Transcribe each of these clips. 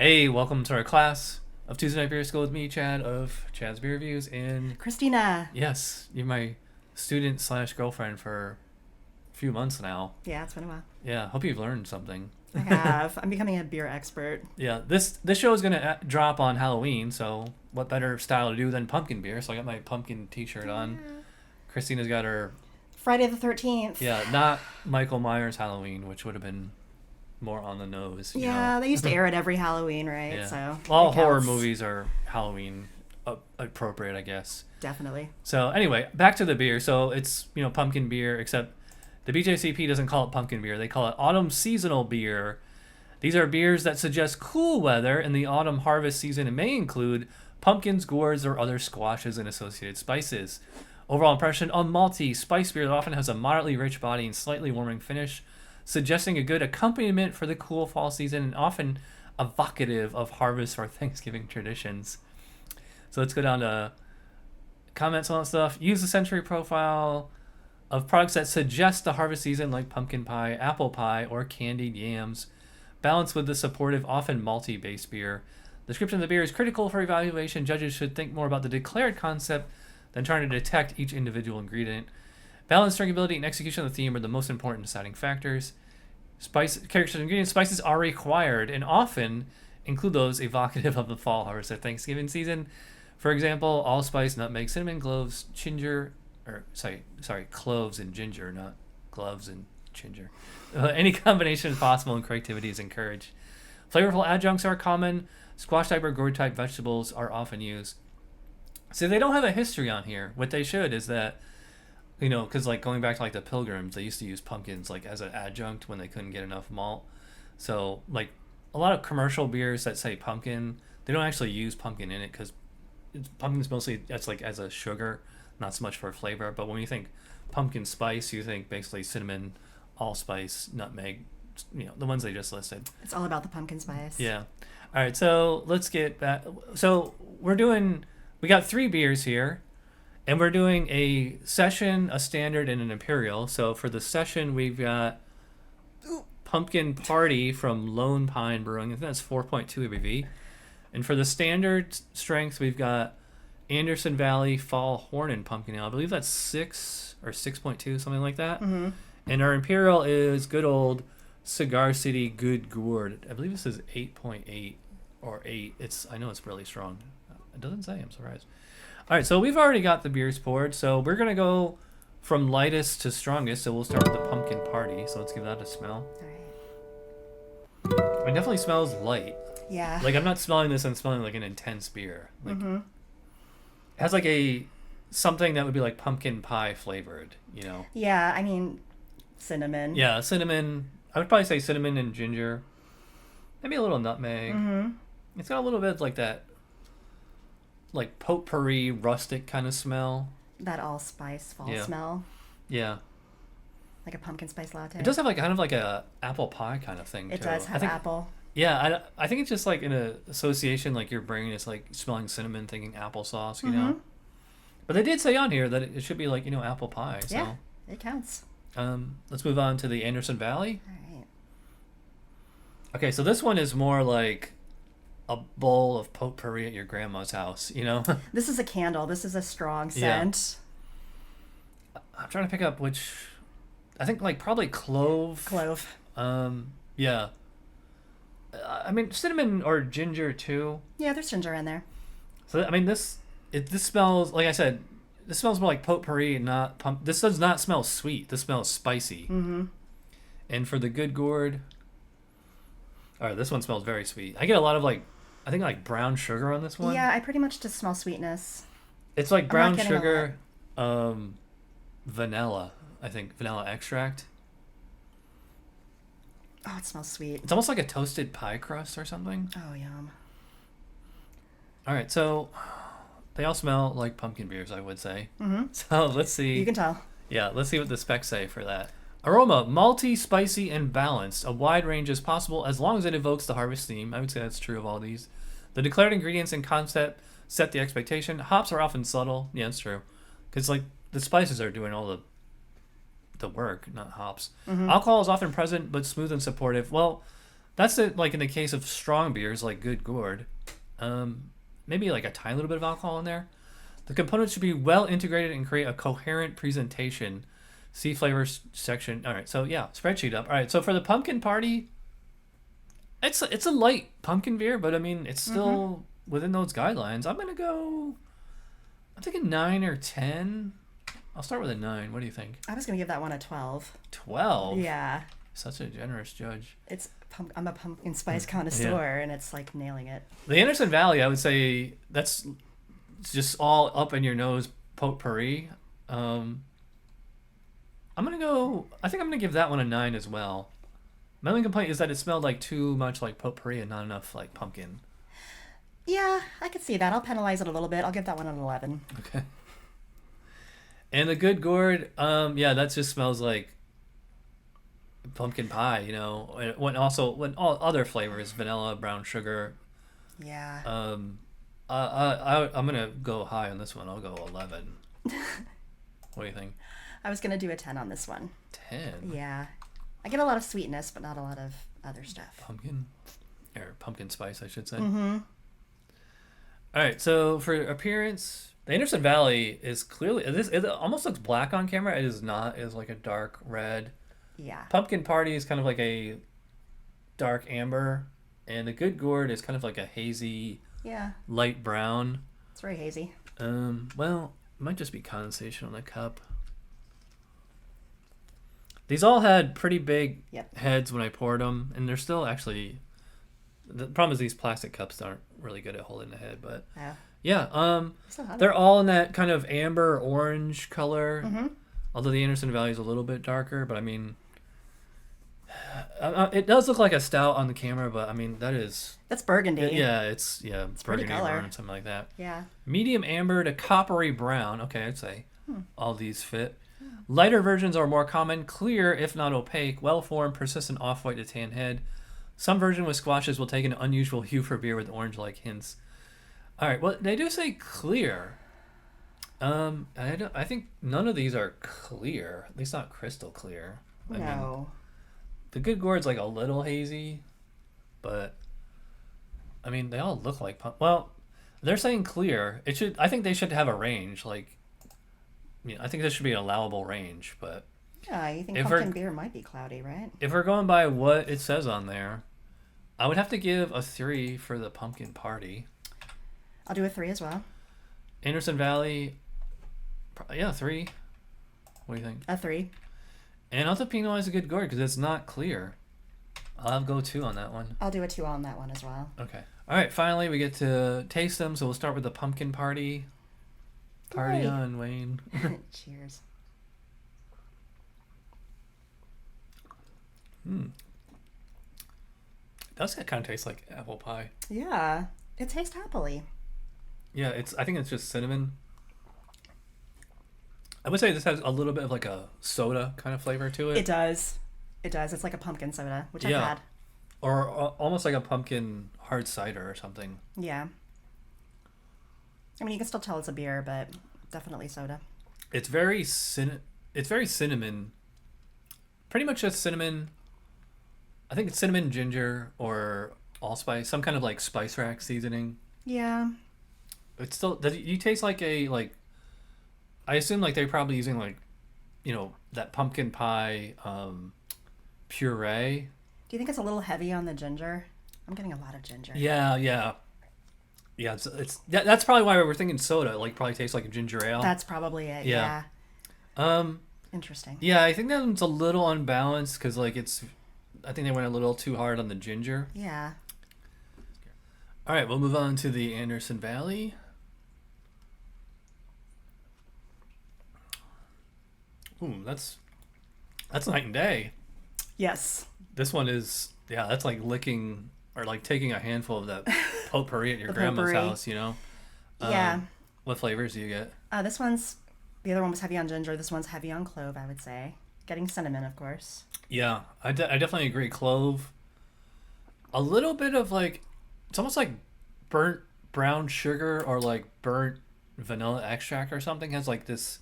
Hey, welcome to our class of Tuesday Night Beer School with me, Chad of Chad's Beer Reviews, and Christina. yes, you're my student slash girlfriend for a few months now. Yeah, it's been a while. Yeah, hope you've learned something. I have. I'm becoming a beer expert. Yeah, this show is gonna drop on Halloween, so what better style to do than pumpkin beer? So I got my pumpkin T-shirt on. Christina's got her Friday the 13th. not Michael Myers Halloween, which would have been more on the nose. You know? They used to air it every Halloween, right? Yeah. So all it horror counts. movies are Halloween appropriate, I guess. Definitely. So anyway, back to the beer. So it's pumpkin beer, except the BJCP doesn't call it pumpkin beer. They call it autumn seasonal beer. These are beers that suggest cool weather in the autumn harvest season and may include pumpkins, gourds, or other squashes and associated spices. Overall impression: a malty spice beer that often has a moderately rich body and slightly warming finish, suggesting a good accompaniment for the cool fall season and often evocative of harvest or Thanksgiving traditions. So let's go down to comments on that stuff. Use the sensory profile of products that suggest the harvest season, like pumpkin pie, apple pie, or candied yams. Balanced with the supportive, often malty based beer. The description of the beer is critical for evaluation. Judges should think more about the declared concept than trying to detect each individual ingredient. Balanced drinkability and execution of the theme are the most important deciding factors. Characters and ingredients. Spices are required and often include those evocative of the fall harvest or Thanksgiving season. For example, allspice, nutmeg, cinnamon, cloves, cloves and ginger, not gloves and ginger. Any combination is possible and creativity is encouraged. Flavorful adjuncts are common. Squash type or gourd type vegetables are often used. So they don't have a history on here. What they should is that, because like going back to like the Pilgrims, they used to use pumpkins like as an adjunct when they couldn't get enough malt. So like a lot of commercial beers that say pumpkin, they don't actually use pumpkin in it because pumpkin's mostly that's like as a sugar, not so much for flavor. But when you think pumpkin spice, you think basically cinnamon, allspice, nutmeg, the ones they just listed. It's all about the pumpkin spice. Yeah. All right, so let's get back. So we got 3 beers here, and we're doing a session, a standard, and an imperial. So for the session, we've got Pumpkin Party from Lone Pine Brewing. I think that's 4.2 ABV. And for the standard strength, we've got Anderson Valley Fall Hornin Pumpkin Ale. I believe that's 6 or 6.2, something like that. Mm-hmm. And our imperial is good old Cigar City Good Gourd. I believe this is 8.8 or 8. I know it's really strong. It doesn't say. I'm surprised. All right, so we've already got the beers poured. So we're going to go from lightest to strongest. So we'll start with the Pumpkin Party. So let's give that a smell. All right. It definitely smells light. Yeah. Like I'm not smelling this. I'm smelling like an intense beer. Like Mm-hmm. it has like something that would be like pumpkin pie flavored, Yeah, I mean, cinnamon. Yeah, cinnamon. I would probably say cinnamon and ginger. Maybe a little nutmeg. Mm-hmm. It's got a little bit like that, like potpourri, rustic kind of smell. That allspice fall Yeah. smell. Yeah. Like a pumpkin spice latte. It does have like kind of like a apple pie kind of thing It too. does have apple. Yeah, I think it's just like in a association, like your brain is like smelling cinnamon, thinking applesauce, Mm-hmm. But they did say on here that it should be like, apple pie. So. Yeah, it counts. Let's move on to the Anderson Valley. All right. Okay, so this one is more like a bowl of potpourri at your grandma's house, This is a candle. This is a strong Yeah. scent. I'm trying to pick up which, I think like probably clove. Clove. Yeah. I mean cinnamon or ginger too. Yeah, there's ginger in there. So I mean this smells, like I said, this smells more like potpourri and not pump. This does not smell sweet. This smells spicy. Mm-hmm. And for the Good Gourd, all right, this one smells very sweet. I get a lot of I think like brown sugar on this one. Yeah, I pretty much just smell sweetness. It's like brown getting a sugar, vanilla. I think vanilla extract. Oh, it smells sweet. It's almost like a toasted pie crust or something. Oh, yum. All right, so they all smell like pumpkin beers, I would say. Mm-hmm. So let's see. You can tell. Yeah, let's see what the specs say for that. Aroma: malty, spicy, and balanced. A wide range is possible as long as it evokes the harvest theme. I would say that's true of all these. The declared ingredients and concept set the expectation. Hops are often subtle. Yeah, it's true. Because like the spices are doing all the work, not hops. Mm-hmm. Alcohol is often present but smooth and supportive. Well, That's it. Like in the case of strong beers, like Good Gourd, maybe like a tiny little bit of alcohol in there. The components should be well integrated and create a coherent presentation. See flavors section. All right, so yeah, spreadsheet up. All right, so for the pumpkin party, it's a light pumpkin beer, but I mean it's still within those guidelines. I'm thinking 9 or 10. I'll start with a 9. What do you think? I was gonna give that one a 12. 12. Yeah. Such a generous judge. I'm a pumpkin spice connoisseur, and it's like nailing it. The Anderson Valley, I would say that's just all up in your nose potpourri. I think I'm gonna give that one a 9 as well. My only complaint is that it smelled like too much like potpourri and not enough like pumpkin. Yeah, I could see that. I'll penalize it a little bit. I'll give that one an 11. Okay. And the Good Gourd, yeah, that just smells like pumpkin pie, you know. When all other flavors, vanilla, brown sugar. Yeah. I'm gonna go high on this one. I'll go 11. What do you think? I was gonna do a 10 on this one. 10. Yeah. I get a lot of sweetness, but not a lot of other stuff. Pumpkin spice, I should say. Mm-hmm. All right, so for appearance, the Anderson Valley is clearly it almost looks black on camera. It is not. It is like a dark red. Yeah. Pumpkin Party is kind of like a dark amber, and the Good Gourd is kind of like a hazy, light brown. It's very hazy. Well, it might just be condensation on the cup. These all had pretty big heads when I poured them, and they're still actually. The problem is these plastic cups aren't really good at holding the head, but they're all in that kind of amber orange color. Mm-hmm. Although the Anderson Valley is a little bit darker, but I mean, it does look like a stout on the camera, but I mean that's burgundy. It's burgundy or something like that. Yeah. Medium amber to coppery brown. Okay, I'd say all these fit. Lighter versions are more common, clear if not opaque, well-formed, persistent off-white to tan head. Some version with squashes will take an unusual hue for beer with orange-like hints. All right, well, they do say clear. I think none of these are clear, at least not crystal clear. I mean, the Good Gourd's like a little hazy, but I mean, they all look like well, they're saying clear. I think they should have a range. Like, I think this should be an allowable range, but yeah, you think pumpkin beer might be cloudy, right? If we're going by what it says on there, I would have to give a 3 for the pumpkin party. I'll do a 3 as well. Anderson Valley, 3. What do you think? A 3. And I'll have to penalize a Good Gourd because it's not clear. I'll go 2 on that one. I'll do a 2 on that one as well. Okay. All right. Finally, we get to taste them. So we'll start with the pumpkin party. Party on, Wayne. Cheers. It does kind of taste like apple pie. Yeah, it tastes happily. Yeah, I think it's just cinnamon. I would say this has a little bit of like a soda kind of flavor to it. It does. It's like a pumpkin soda, which I've had. Or almost like a pumpkin hard cider or something. Yeah. I mean, you can still tell it's a beer, but definitely soda. It's very cinnamon. Pretty much just cinnamon. I think it's cinnamon, ginger, or allspice, some kind of like spice rack seasoning. Yeah. It's still. Does you taste like I assume like they're probably using like, that pumpkin pie puree. Do you think it's a little heavy on the ginger? I'm getting a lot of ginger. Yeah. That's probably why we're thinking soda. Like probably tastes like a ginger ale. That's probably it. Yeah. Interesting. Yeah, I think that one's a little unbalanced because like I think they went a little too hard on the ginger. Yeah. All right, we'll move on to the Anderson Valley. Ooh, that's night and day. Yes. This one is, that's like licking or like taking a handful of that potpourri at your grandma's house, Yeah. What flavors do you get? The other one was heavy on ginger. This one's heavy on clove, I would say. Getting cinnamon, of course. Yeah, I definitely agree. Clove. A little bit of like, it's almost like burnt brown sugar or like burnt vanilla extract or something has like this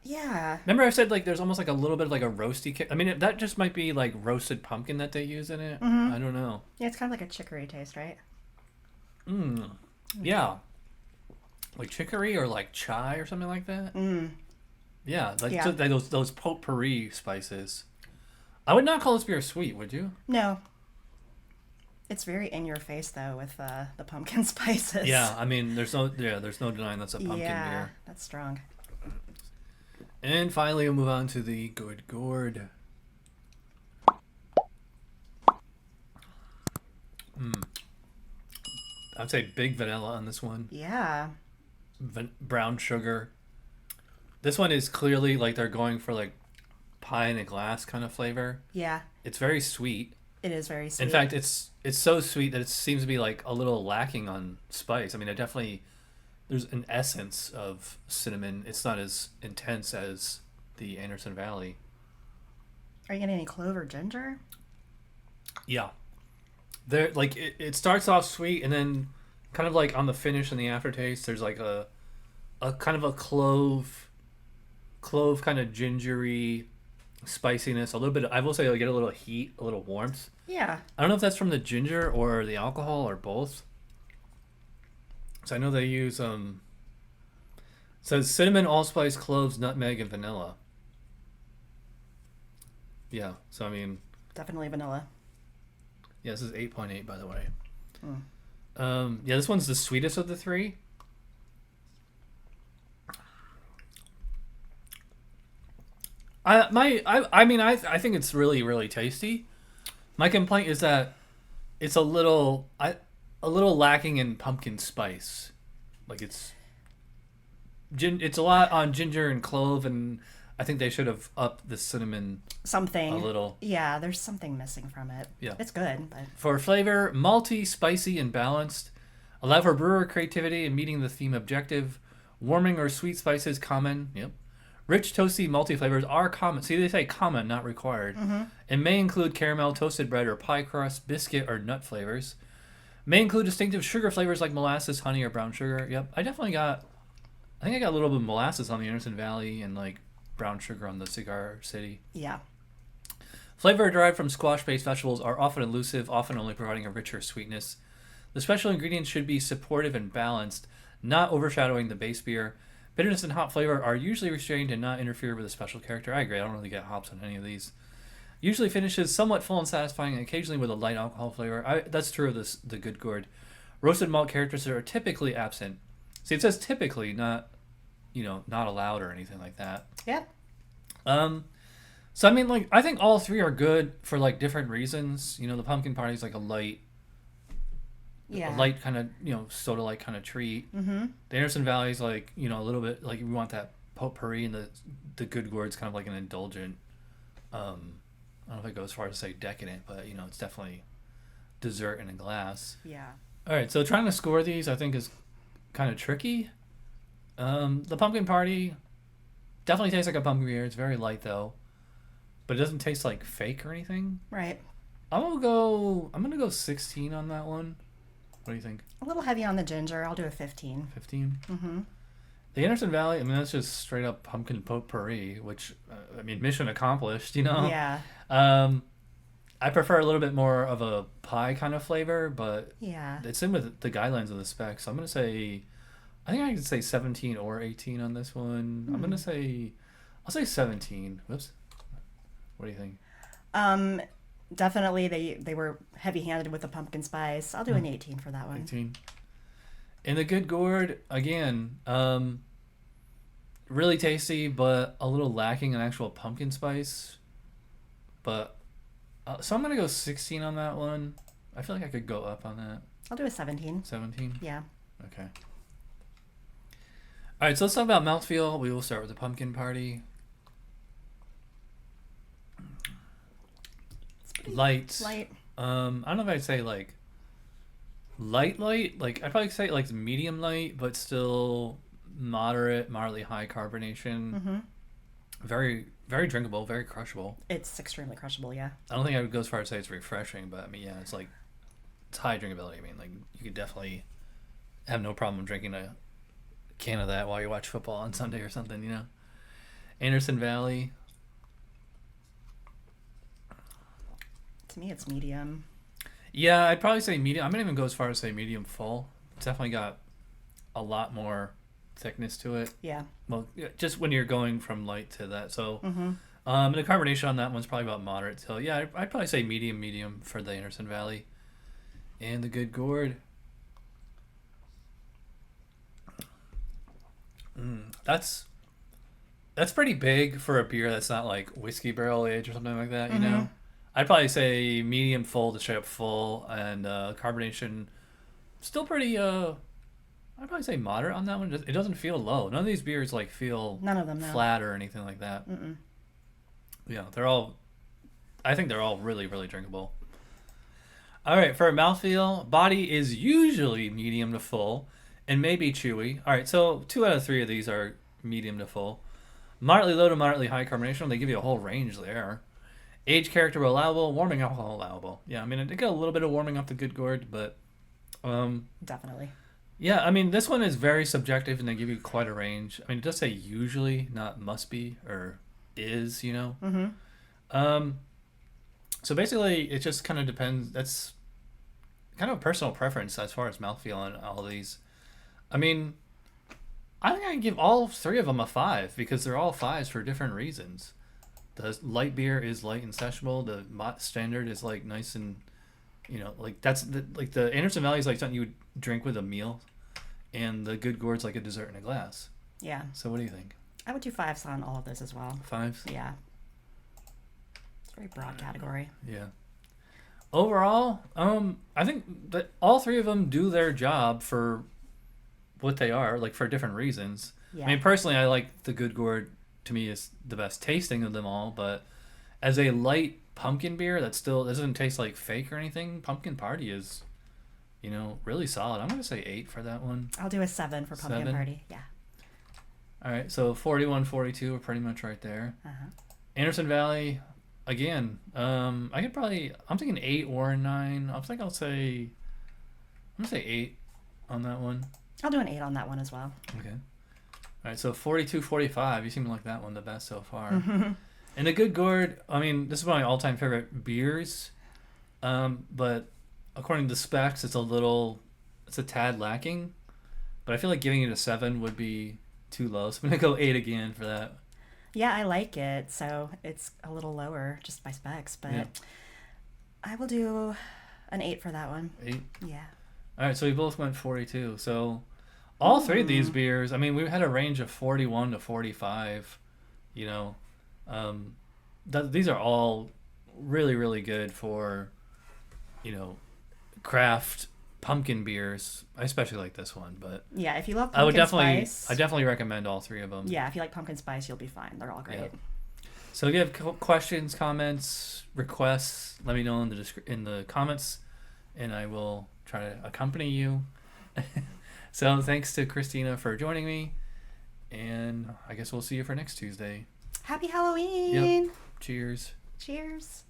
Yeah. Remember I said like there's almost like a little bit of like a roasty kick. I mean that just might be like roasted pumpkin that they use in it. Mm-hmm. I don't know. Yeah, it's kind of like a chicory taste, right? Mm. Yeah. Like chicory or like chai or something like that. Mm. Yeah, like Yeah. so those potpourri spices. I would not call this beer sweet, would you? No. It's very in your face though with the pumpkin spices. Yeah, I mean there's no denying that's a pumpkin Yeah, beer. that's strong. And finally we'll move on to the Good Gourd. I'd say big vanilla on this one. Yeah. Brown sugar. This one is clearly like they're going for like pie in a glass kind of flavor. Yeah. It's very sweet. It is very sweet. In fact, it's so sweet that it seems to be like a little lacking on spice. I mean, there's an essence of cinnamon. It's not as intense as the Anderson Valley. Are you getting any clove or ginger? Yeah. There like it starts off sweet and then kind of like on the finish and the aftertaste there's like a kind of a clove kind of gingery spiciness, a little bit I will say I get a little heat, a little warmth. Yeah. I don't know if that's from the ginger or the alcohol or both. So I know they use says cinnamon, allspice, cloves, nutmeg, and vanilla. Yeah, so I mean Definitely vanilla. yeah, this is 8.8 by the way. Mm. Yeah, this one's the sweetest of the three. I think it's really really tasty. My complaint is that it's a little lacking in pumpkin spice. Like it's a lot on ginger and clove, and I think they should have upped the cinnamon Something. a little. Yeah, there's something missing from it. Yeah. It's good, but For flavor, malty, spicy, and balanced. Allow for brewer creativity in meeting the theme objective. Warming or sweet spices common. Yep. Rich, toasty, malty flavors are common. See, they say common, not required. Mm-hmm. And may include caramel, toasted bread, or pie crust, biscuit, or nut flavors. May include distinctive sugar flavors like molasses, honey, or brown sugar. Yep. I think I got a little bit of molasses on the Anderson Valley and like brown sugar on the Cigar City. yeah. Flavor derived from squash-based vegetables are often elusive, often only providing a richer sweetness. The special ingredients should be supportive and balanced, not overshadowing the base beer. Bitterness and hop flavor are usually restrained and not interfere with the special character. I agree, I don't really get hops on any of these. Usually finishes somewhat full and satisfying, and occasionally with a light alcohol flavor. That's true of the Good Gourd. Roasted malt characters are typically absent. See, it says typically, not allowed or anything like that. Yep. So I mean, like, I think all three are good for like different reasons. The pumpkin party is like a light kind of soda-like kind of treat. Mm-hmm. The Anderson Valley is like a little bit like we want that potpourri, and the Good Gourd's kind of like an indulgent. I don't know if it goes as far as to say decadent, but it's definitely dessert in a glass. Yeah. All right, so trying to score these I think is kind of tricky. The pumpkin party definitely tastes like a pumpkin beer. It's very light though, but it doesn't taste like fake or anything. Right. I'm gonna go 16 on that one. What do you think? A little heavy on the ginger. I'll do a 15. 15. Mm-hmm. The Anderson Valley, I mean, that's just straight up pumpkin potpourri, which mission accomplished. Yeah. I prefer a little bit more of a pie kind of flavor, but Yeah. it's in with the guidelines of the specs. So I'm gonna say, I think I could say 17 or 18 on this one. I'll say 17. Whoops. What do you think? Definitely they were heavy-handed with the pumpkin spice. I'll do an 18 for that one. 18. And the Good Gourd, again, really tasty, but a little lacking in actual pumpkin spice. But so I'm gonna go 16 on that one. I feel like I could go up on that. I'll do a 17. 17. Yeah. Okay. All right, so let's talk about mouthfeel. We will start with the pumpkin party. Light. Light. I don't know if I'd say like light. Like I'd probably say like medium light, but still moderately high carbonation. Mm-hmm. Very, very drinkable, very crushable. It's extremely crushable, yeah. I don't think I would go as far as say it's refreshing, but I mean, yeah, it's high drinkability. I mean, like you could definitely have no problem drinking a can of that while you watch football on Sunday or something, Anderson Valley. To me, it's medium. Yeah, I'd probably say medium. I'm gonna even go as far as say medium full. It's definitely got a lot more thickness to it. Yeah. Well, just when you're going from light to that. So, Mm-hmm. The carbonation on that one's probably about moderate. So yeah, I'd probably say medium for the Anderson Valley, and the Good Gourd. That's pretty big for a beer that's not like whiskey barrel aged or something like that. You know, I'd probably say medium full to straight up full, and carbonation still pretty. I'd probably say moderate on that one. It doesn't feel low. None of these beers like feel None of them, no. flat or anything like that. Mm-mm. Yeah, I think they're all really, really drinkable. All right, for a mouthfeel, body is usually medium to full and maybe chewy. All right, so 2 out of 3 of these are medium to full. Moderately low to moderately high carbonation. They give you a whole range there. Age character allowable, warming alcohol allowable. Yeah, I mean, it got a little bit of warming off the Good Gourd, but Definitely. yeah, I mean, this one is very subjective, and they give you quite a range. I mean, it does say usually, not must be or is, you know. Mm-hmm. So basically, it just kind of depends. That's kind of a personal preference as far as mouthfeel on all of these. I mean, I think I can give all 3 of them a 5 because they're all 5s for different reasons. The light beer is light and sessionable. The standard is like nice and, you know, like that's like the Anderson Valley is like something you would drink with a meal, and the Good Gourd's like a dessert in a glass. Yeah. So what do you think? I would do 5s on all of those as well. 5s? Yeah. It's a very broad category. Yeah. Overall, I think that all 3 of them do their job for what they are, like for different reasons. Yeah. I mean, personally, I like the Good Gourd. To me, is the best tasting of them all. But as a light pumpkin beer that still doesn't taste like fake or anything, Pumpkin Party is, you know, really solid. I'm gonna say 8 for that one. I'll do a 7 for Pumpkin 7? Party. Yeah. All right, so 41, 42 are pretty much right there. Uh-huh. Anderson Valley, again, I'm thinking 8 or 9. I'm gonna say 8 on that one. I'll do an 8 on that one as well. Okay. All right, so 42, 45. You seem to like that one the best so far. Mm-hmm. And the Good Gourd, I mean, this is one of my all-time favorite beers. But according to the specs, it's a tad lacking. But I feel like giving it a 7 would be too low. So I'm going to go 8 again for that. Yeah, I like it. So it's a little lower just by specs. But Yeah. I will do an 8 for that one. 8? Yeah. All right, so we both went 42. So all 3 of these beers, I mean, we had a range of 41 to 45, you know. These are all really, really good for, you know, craft pumpkin beers. I especially like this one, but Yeah, if you love pumpkin spice. I definitely recommend all 3 of them. Yeah, if you like pumpkin spice, you'll be fine. They're all great. Yeah. So if you have questions, comments, requests, let me know in the comments, and I will try to accompany you. So thanks to Christina for joining me, and I guess we'll see you for next Tuesday. Happy Halloween! Yep. Cheers. Cheers.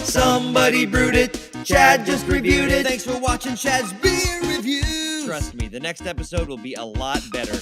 Somebody brewed it. Chad just reviewed it. Thanks for watching Chad's Beer Reviews. Trust me, the next episode will be a lot better.